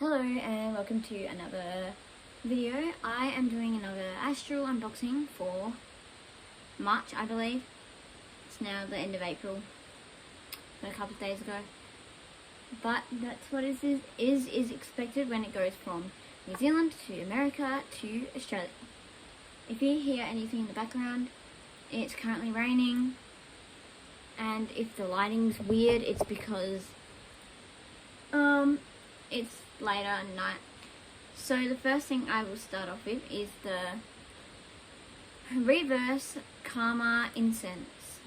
Hello and welcome to another video. I am doing another Astral unboxing for March, I believe. It's now the end of April, a couple of days ago. But that's what is expected when it goes from New Zealand to America to Australia. If you hear anything in the background, it's currently raining, and if the lighting's weird, it's because it's later at night. So the first thing I will start off with is the reverse karma incense.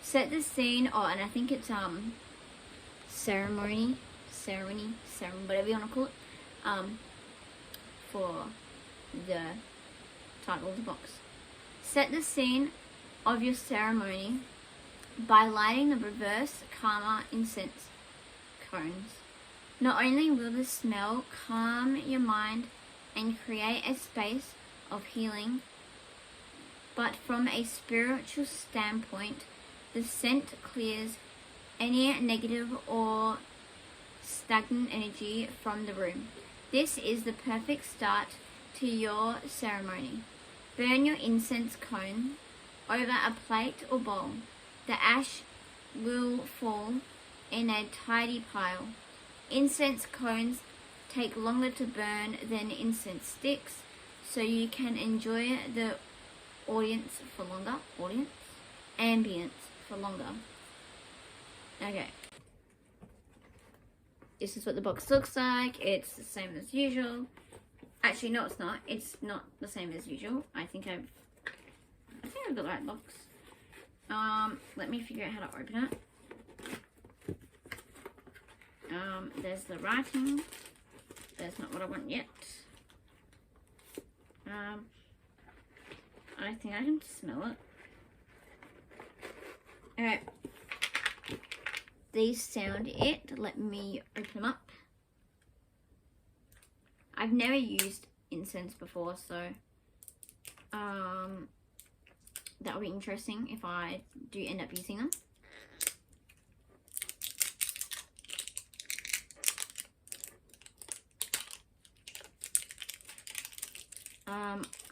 Set the scene, and I think it's ceremony, whatever you want to call it, for the title of the box. Set the scene of your ceremony by lighting the reverse karma incense cones. Not only will the smell calm your mind and create a space of healing, but from a spiritual standpoint, the scent clears any negative or stagnant energy from the room. This is the perfect start to your ceremony. Burn your incense cone over a plate or bowl. The ash will fall in a tidy pile. Incense cones take longer to burn than incense sticks, so you can enjoy the ambience for longer. Okay. This is what the box looks like. It's the same as usual. Actually, no, it's not. It's not the same as usual. I think I've got the right box. Let me figure out how to open it. There's the writing. That's not what I want yet. I think I can smell it. Alright. These sound it. Let me open them up. I've never used incense before, so that'll be interesting if I do end up using them.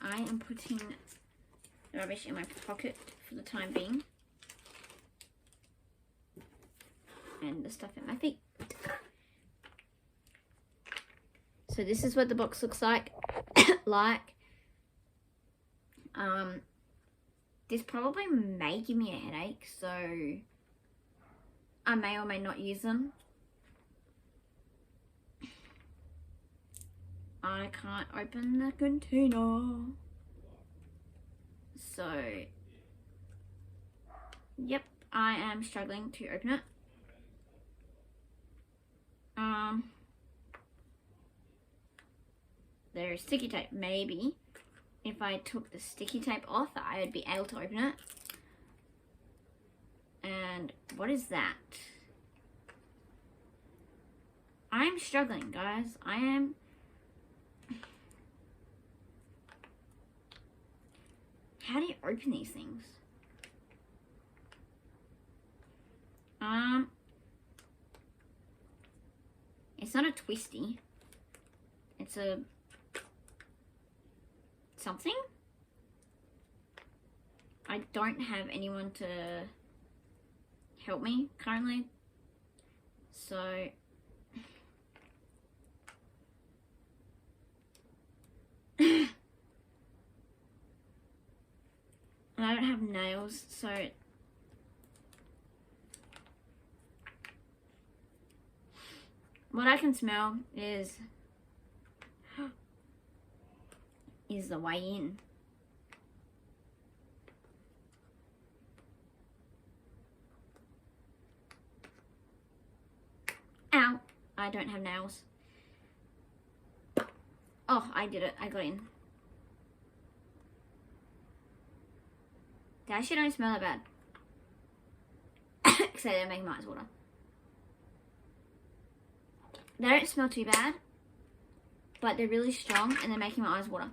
I am putting the rubbish in my pocket for the time being, and the stuff at my feet. So this is what the box looks like. This probably may give me a headache, so I may or may not use them. I can't open the container. So, yep, I am struggling to open it. There's sticky tape. Maybe if I took the sticky tape off, I would be able to open it. And what is that? I'm struggling, guys. I am. How do you open these things? It's not a twisty. It's a something. I don't have anyone to help me currently, so and I don't have nails, so what I can smell is the way in. Ow! I don't have nails. Oh, I did it. I got in. They actually don't smell that bad. Except they're making my eyes water. They don't smell too bad, but they're really strong and they're making my eyes water.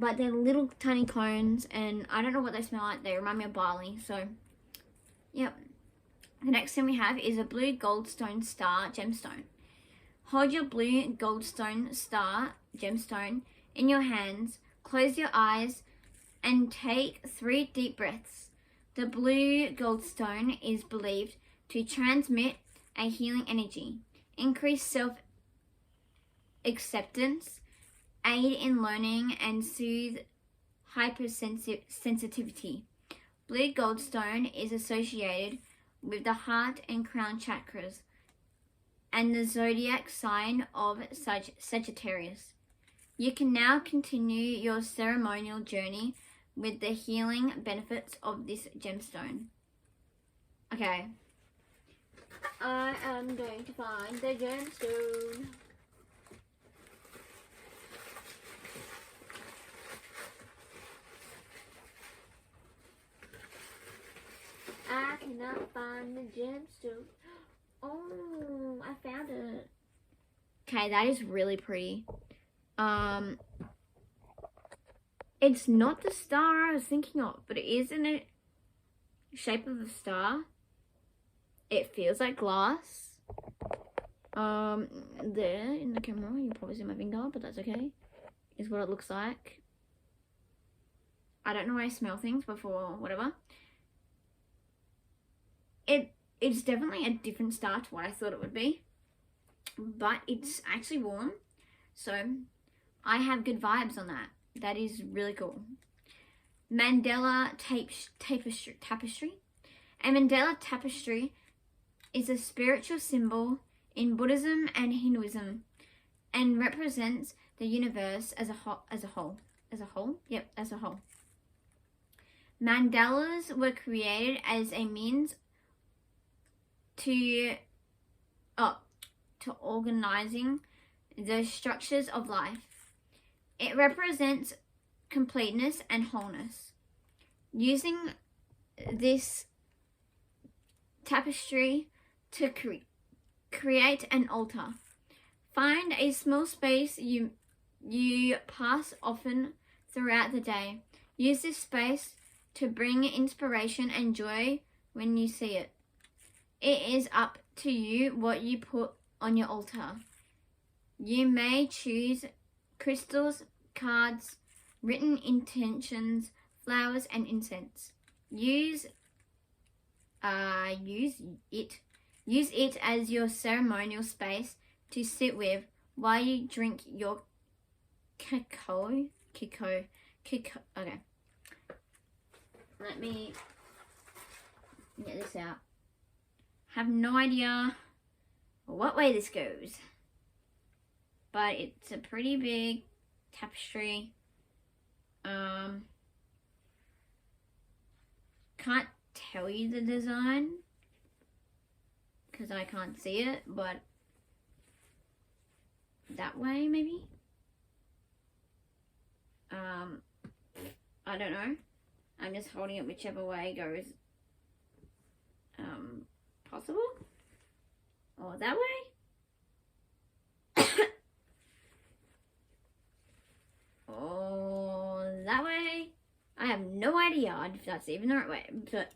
But they're little tiny cones, and I don't know what they smell like. They remind me of barley, so yep. The next thing we have is a blue goldstone star gemstone. Hold your blue goldstone star gemstone in your hands, close your eyes, and take 3 deep breaths. The blue goldstone is believed to transmit a healing energy, increase self-acceptance, aid in learning, and soothe hypersensitivity. Blue goldstone is associated with the heart and crown chakras and the zodiac sign of Sagittarius. You can now continue your ceremonial journey with the healing benefits of this gemstone. Okay. I am going to find the gemstone. I cannot find the gemstone. Oh, I found it. Okay, that is really pretty. It's not the star I was thinking of, but it is in the shape of a star. It feels like glass. There in the camera, you probably see my finger, but that's okay. Is what it looks like. I don't know why I smell things before whatever. It's definitely a different star to what I thought it would be, but it's actually warm, so I have good vibes on that. That is really cool. Mandala Tapestry. A Mandala Tapestry is a spiritual symbol in Buddhism and Hinduism and represents the universe as a whole. Mandalas were created as a means to organizing the structures of life. It represents completeness and wholeness. Using this tapestry to create an altar. Find a small space you pass often throughout the day. Use this space to bring inspiration and joy when you see it. It is up to you what you put on your altar. You may choose crystals, cards, written intentions, flowers, and incense. Use it as your ceremonial space to sit with while you drink your cacao. Okay. Let me get this out. Have no idea what way this goes, but it's a pretty big tapestry. Can't tell you the design because I can't see it, but that way maybe. I don't know. I'm just holding it whichever way goes possible. Or that way. Or that way. I have no idea if that's even the right way, but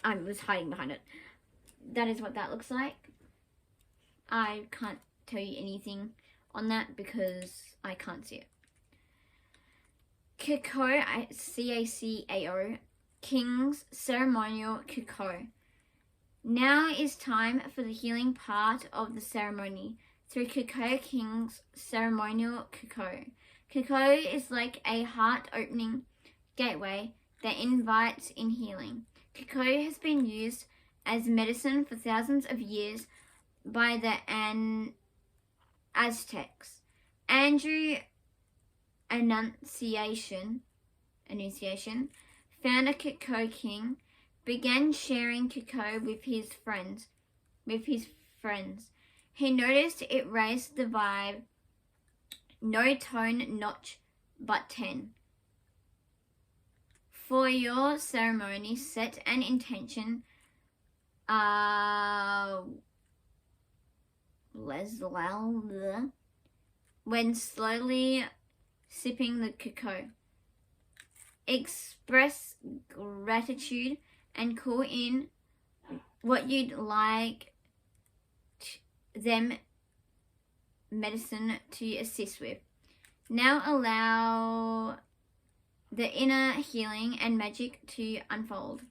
I was hiding behind it. That is what that looks like. I can't tell you anything on that because I can't see it. Cacao, C-A-C-A-O, King's Ceremonial Cacao. Now is time for the healing part of the ceremony through Cacao King's Ceremonial Cacao. Cacao is like a heart-opening gateway that invites in healing. Cacao has been used as medicine for thousands of years by the Aztecs. Andrew Annunciation, founder Cacao King, began sharing cacao with his friends. He noticed it raised the vibe, no tone notch, but 10. For your ceremony, set an intention. When slowly sipping the cacao. Express gratitude and call in what you'd like them medicine to assist with. Now allow the inner healing and magic to unfold.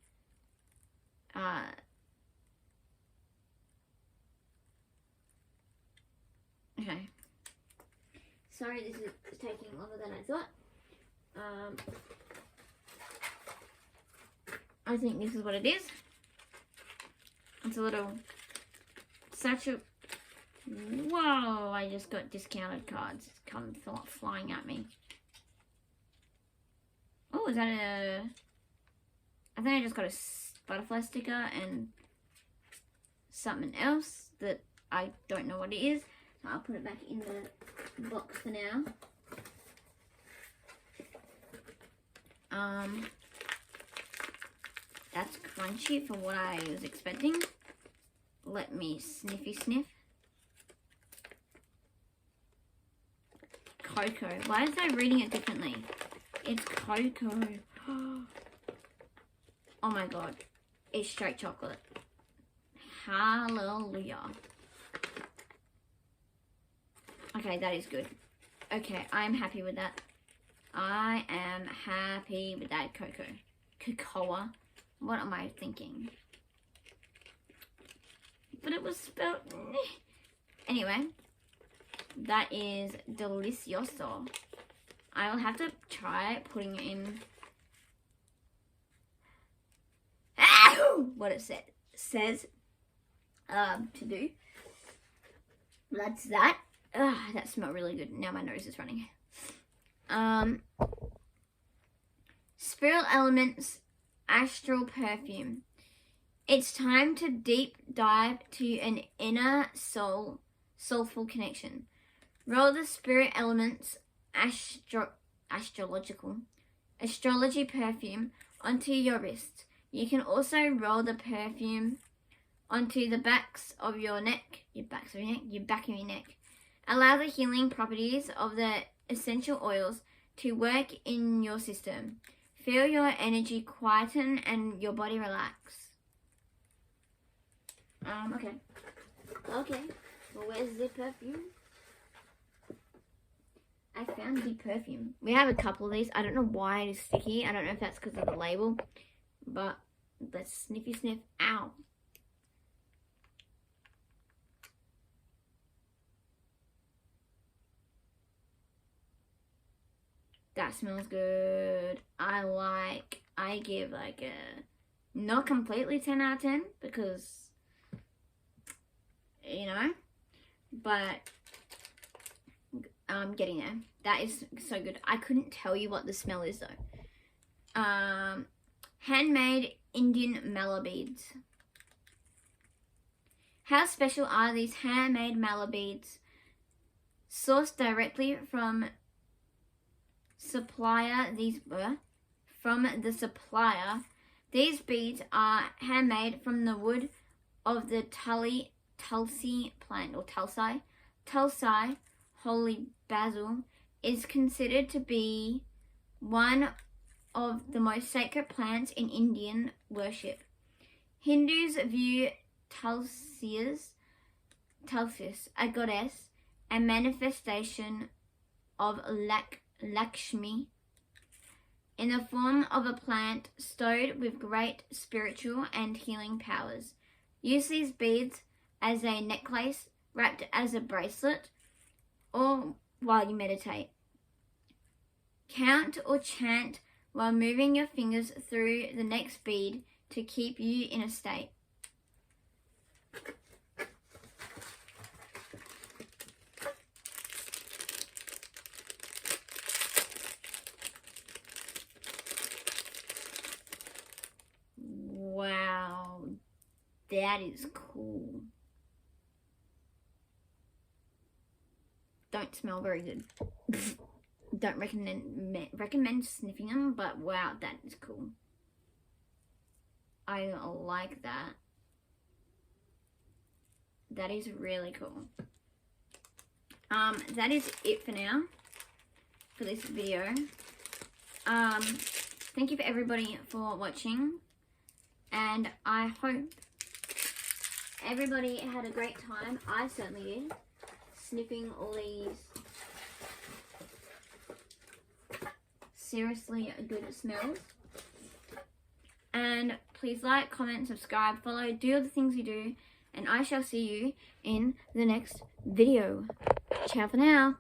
Okay. Sorry, this is taking longer than I thought. I think this is what it is. It's a little satchel. Whoa, I just got discounted cards. It's come flying at me. Oh, is that a... I think I just got a butterfly sticker and something else that I don't know what it is. So I'll put it back in the box for now. That's crunchy for what I was expecting. Let me sniffy sniff. Cocoa. Why is I reading it differently? It's cocoa. Oh my god. It's straight chocolate. Hallelujah. Okay, that is good. Okay, I'm happy with that. I am happy with that cocoa. Cacao. What am I thinking? But it was spelled... Anyway. That is delicioso. I'll have to try putting in... what it says to do. That's that. That smells really good. Now my nose is running. Spirit Elements Astral Perfume. It's time to deep dive to an inner soulful connection. Roll the Spirit Elements astrology perfume onto your wrist. You can also roll the perfume onto the backs of your neck, your back of your neck. Allow the healing properties of the essential oils to work in your system. Feel your energy quieten and your body relax. Okay. Well, where's the perfume? I found the perfume. We have a couple of these. I don't know why it is sticky. I don't know if that's because of the label. But let's sniffy sniff. Ow. That smells good. I give like a, not completely 10 out of 10 because, you know, but I'm getting there. That is so good. I couldn't tell you what the smell is though. Handmade Indian mallow beads. How special are these handmade mallow beads? Sourced directly from the supplier. These beads are handmade from the wood of the tulsi plant or tulsi. Tulsi, holy basil, is considered to be one of the most sacred plants in Indian worship. Hindus view Tulsi, a goddess and manifestation of Lakshmi, in the form of a plant stowed with great spiritual and healing powers. Use these beads as a necklace, wrapped as a bracelet, or while you meditate. Count or chant while moving your fingers through the next bead to keep you in a state. Wow, that is cool. Don't smell very good. Don't recommend sniffing them, but wow, that is cool. I like that. That is really cool. That is it for now, for this video. Thank you for everybody for watching, and I hope everybody had a great time. I certainly did. sniffing all these seriously good smells. And please like, comment, subscribe, follow, do all the things you do, and I shall see you in the next video. Ciao for now.